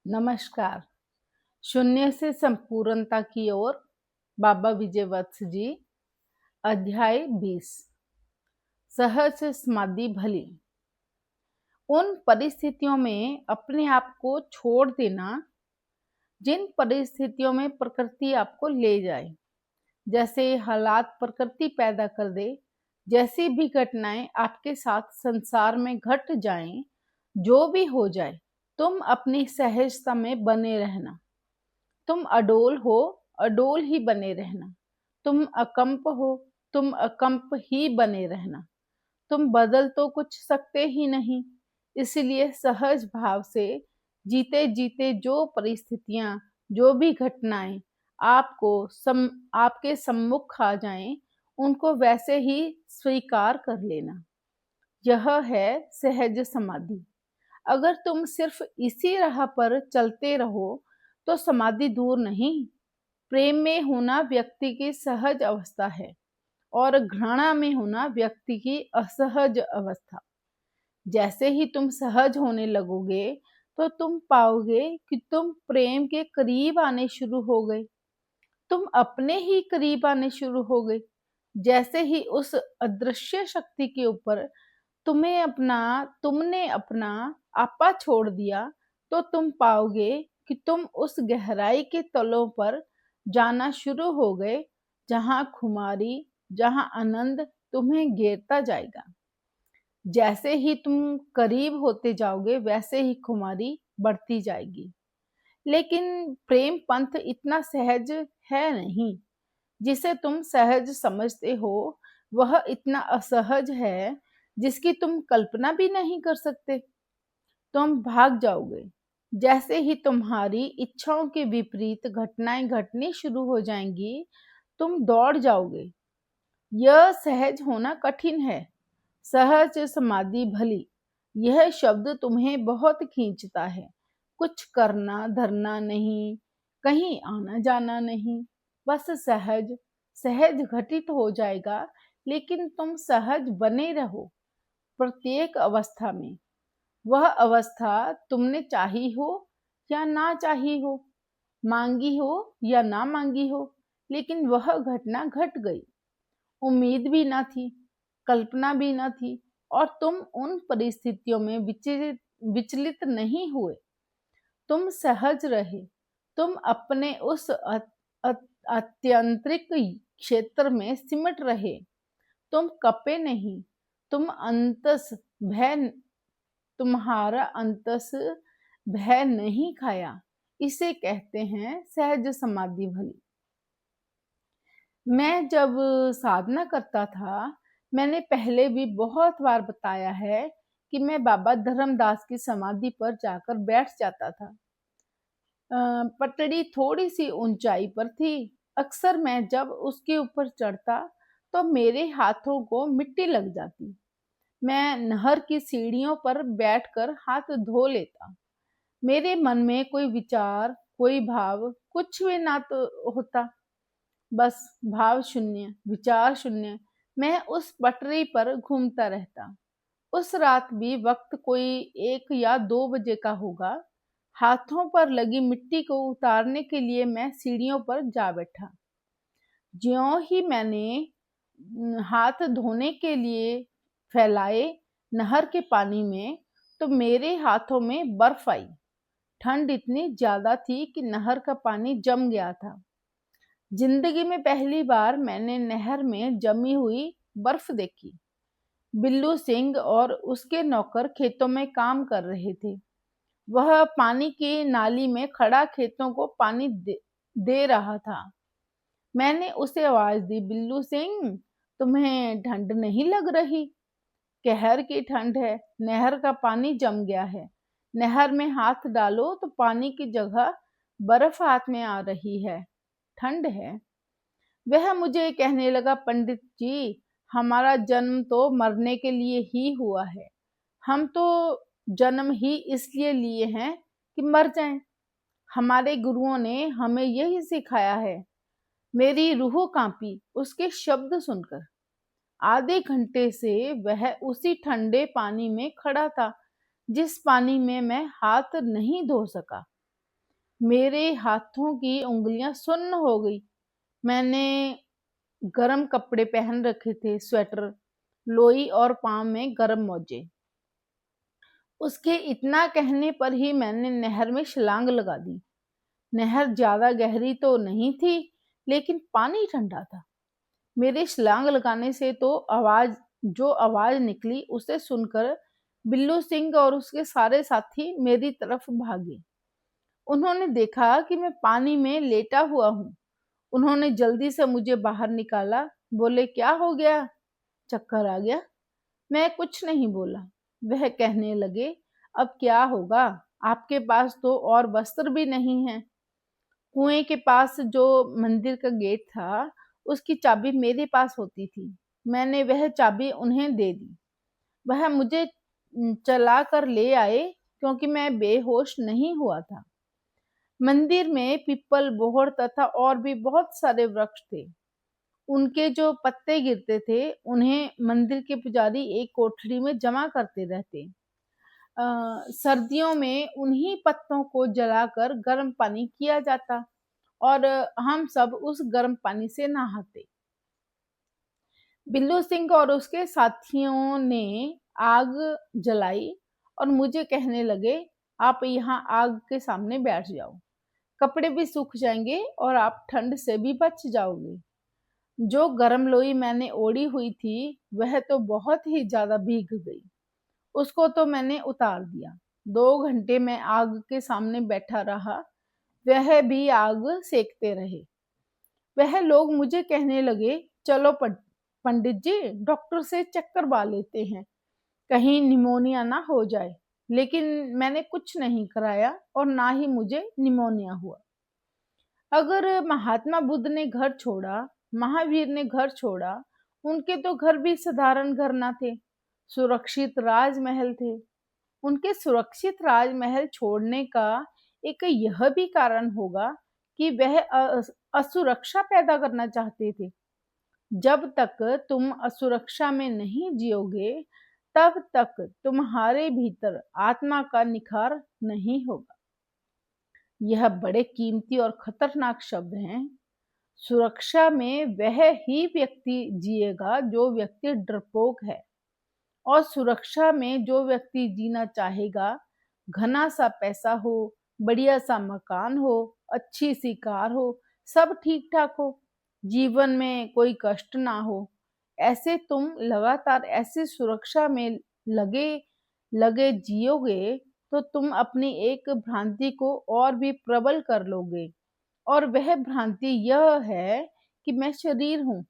नमस्कार। शून्य से संपूर्णता की ओर बाबा विजय वत्स जी। अध्याय 20। सहज समाधि भली। उन परिस्थितियों में अपने आप को छोड़ देना जिन परिस्थितियों में प्रकृति आपको ले जाए। जैसे हालात प्रकृति पैदा कर दे, जैसी भी घटनाएं आपके साथ संसार में घट जाएं, जो भी हो जाए, तुम अपनी सहजता में बने रहना। तुम अडोल हो, अडोल ही बने रहना। तुम अकंप हो, तुम अकंप ही बने रहना। तुम बदल तो कुछ सकते ही नहीं, इसलिए सहज भाव से जीते जीते जो परिस्थितियां, जो भी घटनाएं आपके सम्मुख आ जाएं, उनको वैसे ही स्वीकार कर लेना। यह है सहज समाधि। अगर तुम सिर्फ इसी राह पर चलते रहो तो समाधि दूर नहीं। प्रेम में होना व्यक्ति की सहज अवस्था है और घृणा में होना व्यक्ति की असहज अवस्था। जैसे ही तुम सहज होने लगोगे तो तुम पाओगे कि तुम प्रेम के करीब आने शुरू हो गए। तुम अपने ही करीब आने शुरू हो गए। जैसे ही उस अदृश्य शक्ति के ऊपर तुमने अपना आपा छोड़ दिया, तो तुम पाओगे कि तुम उस गहराई के तलों पर जाना शुरू हो गए, जहां खुमारी, जहां आनंद तुम्हें घेरता जाएगा। जैसे ही तुम करीब होते जाओगे, वैसे ही खुमारी बढ़ती जाएगी। लेकिन प्रेम पंथ इतना सहज है नहीं। जिसे तुम सहज समझते हो, वह इतना असहज है जिसकी तुम कल्पना भी नहीं कर सकते। तुम भाग जाओगे। जैसे ही तुम्हारी इच्छाओं के विपरीत घटनाएं घटनी शुरू हो जाएंगी, तुम दौड़ जाओगे। यह सहज होना कठिन है। सहज समाधि भली, यह शब्द तुम्हें बहुत खींचता है। कुछ करना धरना नहीं, कहीं आना जाना नहीं, बस सहज सहज घटित हो जाएगा। लेकिन तुम सहज बने रहो प्रत्येक अवस्था में। वह अवस्था तुमने चाही हो या ना चाही हो, मांगी हो या ना मांगी हो, लेकिन वह घटना घट गई। उम्मीद भी ना थी, कल्पना भी ना थी, और तुम उन परिस्थितियों में विचलित नहीं हुए। तुम सहज रहे। तुम अपने उस आत्यंतिक क्षेत्र में सिमट रहे। तुम कपे नहीं। तुम अंतस भय तुम्हारा अंतस भय नहीं खाया। इसे कहते हैं सहज समाधि भली। मैं जब साधना करता था, मैंने पहले भी बहुत बार बताया है कि मैं बाबा धर्मदास की समाधि पर जाकर बैठ जाता था। पटड़ी थोड़ी सी ऊंचाई पर थी। अक्सर मैं जब उसके ऊपर चढ़ता तो मेरे हाथों को मिट्टी लग जाती। मैं नहर की सीढ़ियों पर बैठकर हाथ धो लेता। मेरे मन में कोई विचार, कोई भाव, कुछ भी ना तो होता। बस भाव शून्य, विचार शून्य। मैं उस पटरी पर घूमता रहता। उस रात भी वक्त कोई 1 या 2 बजे का होगा। हाथों पर लगी मिट्टी को उतारने के लिए मैं सीढ़ियों पर जा बैठा। ज्यों ही मैंने हाथ धोने के लिए फैलाए नहर के पानी में, तो मेरे हाथों में बर्फ आई। ठंड इतनी ज्यादा थी कि नहर का पानी जम गया था। जिंदगी में पहली बार मैंने नहर में जमी हुई बर्फ देखी। बिल्लू सिंह और उसके नौकर खेतों में काम कर रहे थे। वह पानी की नाली में खड़ा खेतों को पानी दे रहा था। मैंने उसे आवाज दी, बिल्लू सिंह, तुम्हें ठंड नहीं लग रही? कहर की ठंड है, नहर का पानी जम गया है। नहर में हाथ डालो तो पानी की जगह बर्फ हाथ में आ रही है, ठंड है। वह मुझे कहने लगा, पंडित जी, हमारा जन्म तो मरने के लिए ही हुआ है। हम तो जन्म ही इसलिए लिए हैं कि मर जाएं। हमारे गुरुओं ने हमें यही सिखाया है। मेरी रूह कांपी उसके शब्द सुनकर। आधे घंटे से वह उसी ठंडे पानी में खड़ा था, जिस पानी में मैं हाथ नहीं धो सका। मेरे हाथों की उंगलियां सुन्न हो गई। मैंने गर्म कपड़े पहन रखे थे, स्वेटर, लोई और पाँव में गर्म मोजे। उसके इतना कहने पर ही मैंने नहर में छलांग लगा दी। नहर ज्यादा गहरी तो नहीं थी, लेकिन पानी ठंडा था। मेरे छलांग लगाने से तो आवाज निकली, उसे सुनकर बिल्लू सिंह और उसके सारे साथी मेरी तरफ भागे। उन्होंने देखा कि मैं पानी में लेटा हुआ हूँ। उन्होंने जल्दी से मुझे बाहर निकाला। बोले, क्या हो गया? चक्कर आ गया? मैं कुछ नहीं बोला। वह कहने लगे, अब क्या होगा? आपके पास तो और वस्त्र भी नहीं है। कुएं के पास जो मंदिर का गेट था, उसकी चाबी मेरे पास होती थी। मैंने वह चाबी उन्हें दे दी। वह मुझे चला कर ले आए, क्योंकि मैं बेहोश नहीं हुआ था। मंदिर में पीपल, बोहड़ तथा और भी बहुत सारे वृक्ष थे। उनके जो पत्ते गिरते थे, उन्हें मंदिर के पुजारी एक कोठरी में जमा करते रहते। सर्दियों में उन्हीं पत्तों को जलाकर गर्म पानी किया जाता और हम सब उस गर्म पानी से नहाते। बिल्लू सिंह और उसके साथियों ने आग जलाई और मुझे कहने लगे, आप यहाँ आग के सामने बैठ जाओ। कपड़े भी सूख जाएंगे और आप ठंड से भी बच जाओगे। जो गर्म लोई मैंने ओढ़ी हुई थी, वह तो बहुत ही ज्यादा भीग गई। उसको तो मैंने उतार दिया। 2 घंटे मैं आग के सामने बैठा रहा। वह भी आग सेकते रहे। वह लोग मुझे कहने लगे, चलो पंडित जी, डॉक्टर से चेक करवा लेते हैं, कहीं निमोनिया ना हो जाए। लेकिन मैंने कुछ नहीं कराया और ना ही मुझे निमोनिया हुआ। अगर महात्मा बुद्ध ने घर छोड़ा, महावीर ने घर छोड़ा, उनके तो घर भी साधारण घर ना थे, सुरक्षित राजमहल थे। उनके सुरक्षित राजमहल छोड़ने का एक यह भी कारण होगा कि वह असुरक्षा पैदा करना चाहते थे। जब तक तुम असुरक्षा में नहीं जियोगे, तब तक तुम्हारे भीतर आत्मा का निखार नहीं होगा। यह बड़े कीमती और खतरनाक शब्द हैं। सुरक्षा में वह ही व्यक्ति जिएगा जो व्यक्ति डरपोक है, और सुरक्षा में जो व्यक्ति जीना चाहेगा, घना सा पैसा हो, बढ़िया सा मकान हो, अच्छी सी कार हो, सब ठीक ठाक हो, जीवन में कोई कष्ट ना हो, ऐसे तुम लगातार ऐसी सुरक्षा में लगे लगे जियोगे, तो तुम अपनी एक भ्रांति को और भी प्रबल कर लोगे। और वह भ्रांति यह है कि मैं शरीर हूँ।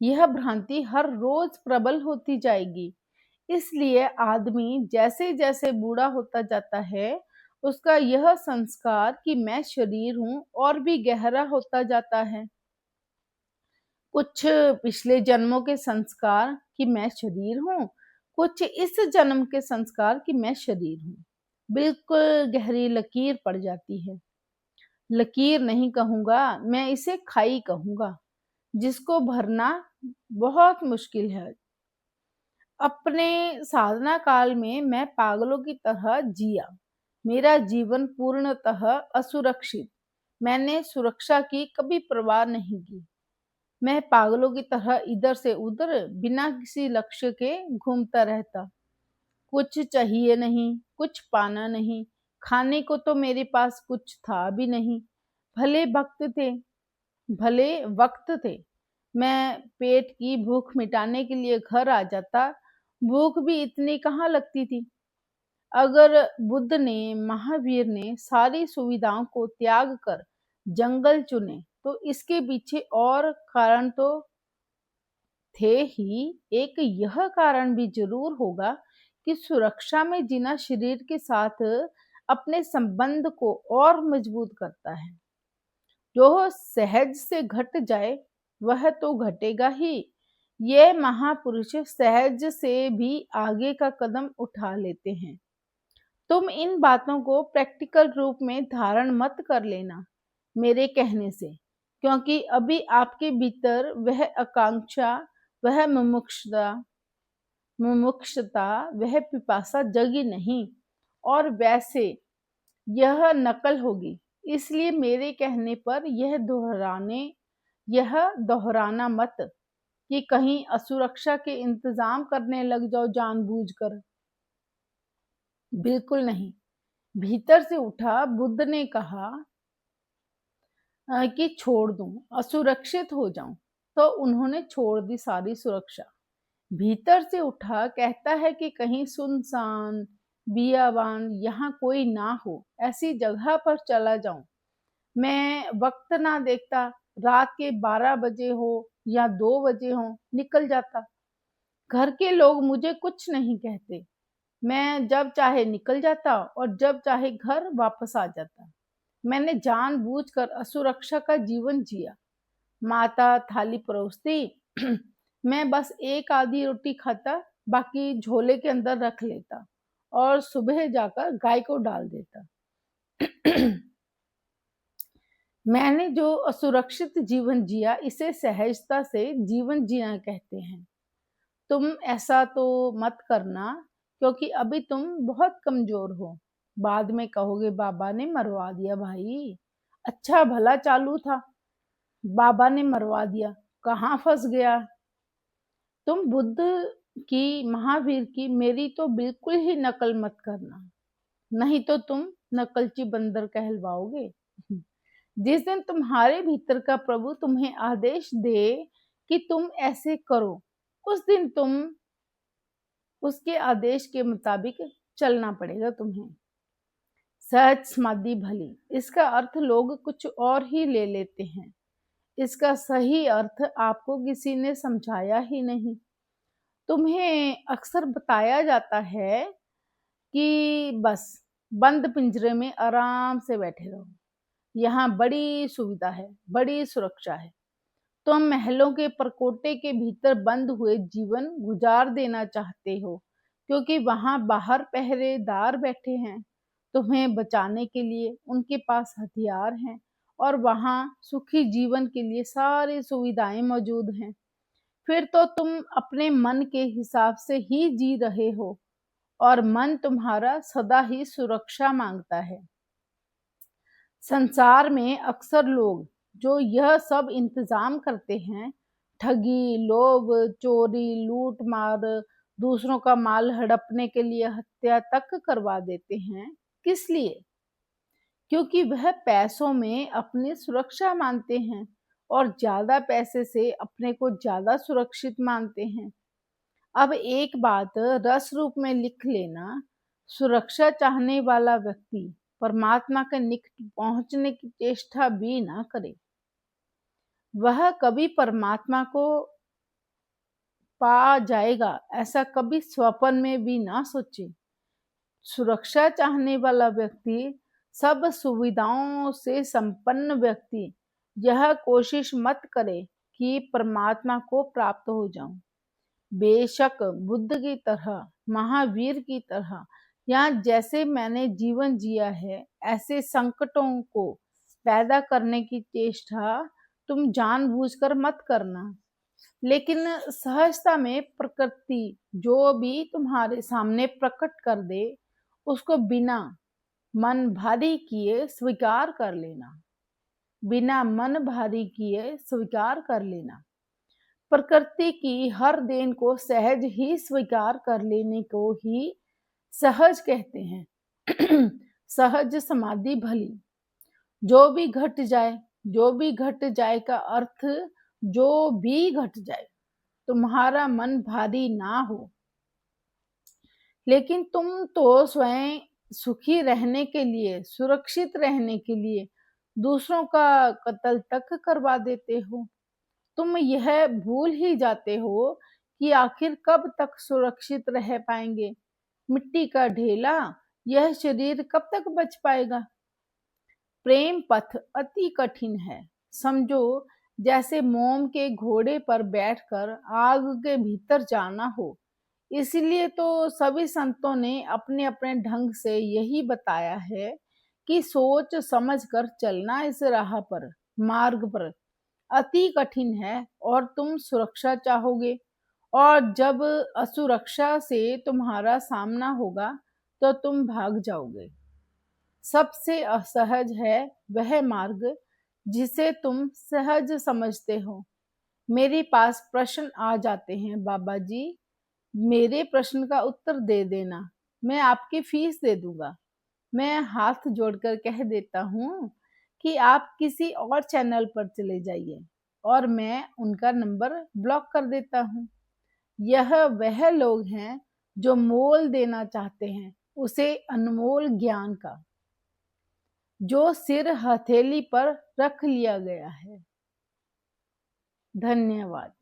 यह भ्रांति हर रोज प्रबल होती जाएगी। इसलिए आदमी जैसे जैसे बूढ़ा होता जाता है, उसका यह संस्कार कि मैं शरीर हूँ और भी गहरा होता जाता है। कुछ पिछले जन्मों के संस्कार कि मैं शरीर हूँ, कुछ इस जन्म के संस्कार कि मैं शरीर हूँ। बिल्कुल गहरी लकीर पड़ जाती है। लकीर नहीं कहूंगा, मैं इसे खाई कहूंगा, जिसको भरना बहुत मुश्किल है। अपने साधना काल में मैं पागलों की तरह जिया। मेरा जीवन पूर्णतः असुरक्षित। मैंने सुरक्षा की कभी परवाह नहीं की। मैं पागलों की तरह इधर से उधर बिना किसी लक्ष्य के घूमता रहता। कुछ चाहिए नहीं, कुछ पाना नहीं, खाने को तो मेरे पास कुछ था भी नहीं। भले वक्त थे, भले वक्त थे। मैं पेट की भूख मिटाने के लिए घर आ जाता। भूख भी इतनी कहाँ लगती थी। अगर बुद्ध ने, महावीर ने सारी सुविधाओं को त्याग कर जंगल चुने, तो इसके पीछे और कारण तो थे ही। एक यह कारण भी जरूर होगा कि सुरक्षा में जीना शरीर के साथ अपने संबंध को और मजबूत करता है। जो सहज से घट जाए, वह तो घटेगा ही। ये महापुरुष सहज से भी आगे का कदम उठा लेते हैं। तुम इन बातों को प्रैक्टिकल रूप में धारण मत कर लेना मेरे कहने से, क्योंकि अभी आपके भीतर वह आकांक्षा, वह मुमुक्षुता, वह पिपासा जगी नहीं। और वैसे यह नकल होगी, इसलिए मेरे कहने पर यह दोहराना मत कि कहीं असुरक्षा के इंतजाम करने लग जाओ जानबूझकर। बिल्कुल नहीं। भीतर से उठा बुद्ध ने कहा कि छोड़ दूं, असुरक्षित हो जाऊं। तो उन्होंने छोड़ दी सारी सुरक्षा। भीतर से उठा कहता है कि कहीं सुनसान बियाबान यहाँ कोई ना हो, ऐसी जगह पर चला जाऊं। मैं वक्त ना देखता, रात के 12 बजे हो या 2 बजे हो, निकल जाता। घर के लोग मुझे कुछ नहीं कहते। मैं जब चाहे निकल जाता और जब चाहे घर वापस आ जाता। मैंने जानबूझकर असुरक्षा का जीवन जिया। माता थाली परोसती, मैं बस एक आधी रोटी खाता, बाकी झोले के अंदर रख लेता और सुबह जाकर गाय को डाल देता। मैंने जो असुरक्षित जीवन जिया, इसे सहजता से जीवन जीना कहते हैं। तुम ऐसा तो मत करना, क्योंकि अभी तुम बहुत कमजोर हो। बाद में कहोगे बाबा ने मरवा दिया भाई। अच्छा भला चालू था, बाबा ने मरवा दिया, कहाँ फंस गया। तुम बुद्ध की, महावीर की, मेरी तो बिल्कुल ही नकल मत करना, नहीं तो तुम नकलची बंदर कहलवाओगे। जिस दिन तुम्हारे भीतर का प्रभु तुम्हें आदेश दे कि तुम ऐसे करो, उस दिन तुम उसके आदेश के मुताबिक चलना पड़ेगा तुम्हें। सहज समाधि भली, इसका अर्थ लोग कुछ और ही ले लेते हैं। इसका सही अर्थ आपको किसी ने समझाया ही नहीं। तुम्हें अक्सर बताया जाता है कि बस बंद पिंजरे में आराम से बैठे रहो, यहाँ बड़ी सुविधा है, बड़ी सुरक्षा है। तुम महलों के परकोटे के भीतर बंद हुए जीवन गुजार देना चाहते हो, क्योंकि वहां बाहर पहरेदार बैठे हैं तुम्हें बचाने के लिए, उनके पास हथियार हैं और वहां सुखी जीवन के लिए सारी सुविधाएं मौजूद हैं। फिर तो तुम अपने मन के हिसाब से ही जी रहे हो और मन तुम्हारा सदा ही सुरक्षा मांगता है। संसार में अक्सर लोग जो यह सब इंतजाम करते हैं, ठगी, लोभ, चोरी, लूट मार, दूसरों का माल हड़पने के लिए हत्या तक करवा देते हैं, किस लिए? क्योंकि वह पैसों में अपनी सुरक्षा मानते हैं और ज्यादा पैसे से अपने को ज्यादा सुरक्षित मानते हैं। अब एक बात रस रूप में लिख लेना, सुरक्षा चाहने वाला व्यक्ति परमात्मा के निकट पहुंचने की चेष्टा भी ना करे। वह कभी परमात्मा को पा जाएगा, ऐसा कभी स्वप्न में भी ना सोचे। सुरक्षा चाहने वाला व्यक्ति, सब सुविधाओं से संपन्न व्यक्ति यह कोशिश मत करे कि परमात्मा को प्राप्त हो जाऊं। बेशक बुद्ध की तरह, महावीर की तरह, या जैसे मैंने जीवन जिया है, ऐसे संकटों को पैदा करने की चेष्टा तुम जानबूझकर मत करना। लेकिन सहजता में प्रकृति जो भी तुम्हारे सामने प्रकट कर दे, उसको बिना मन भारी किए स्वीकार कर लेना। बिना मन भारी किए स्वीकार कर लेना। प्रकृति की हर देन को सहज ही स्वीकार कर लेने को ही सहज कहते हैं। सहज समाधि भली। जो भी घट जाए, जो भी घट जाए का अर्थ जो भी घट जाए, तुम्हारा मन भारी ना हो। लेकिन तुम तो स्वयं सुखी रहने के लिए, सुरक्षित रहने के लिए दूसरों का कत्ल तक करवा देते हो। तुम यह भूल ही जाते हो कि आखिर कब तक सुरक्षित रह पाएंगे। मिट्टी का ढेला, यह शरीर कब तक बच पाएगा। प्रेम पथ अति कठिन है। समझो जैसे मोम के घोड़े पर बैठकर आग के भीतर जाना हो। इसलिए तो सभी संतों ने अपने अपने ढंग से यही बताया है कि सोच समझ कर चलना इस राह पर, मार्ग पर अति कठिन है और तुम सुरक्षा चाहोगे, और जब असुरक्षा से तुम्हारा सामना होगा तो तुम भाग जाओगे। सबसे असहज है वह मार्ग जिसे तुम सहज समझते हो। मेरे पास प्रश्न आ जाते हैं बाबा जी, मेरे प्रश्न का उत्तर दे देना, मैं आपकी फीस दे दूंगा। मैं हाथ जोड़कर कह देता हूँ कि आप किसी और चैनल पर चले जाइए और मैं उनका नंबर ब्लॉक कर देता हूँ। यह वह लोग हैं जो मोल देना चाहते हैं उसे अनमोल ज्ञान का, जो सिर हथेली पर रख लिया गया है। धन्यवाद।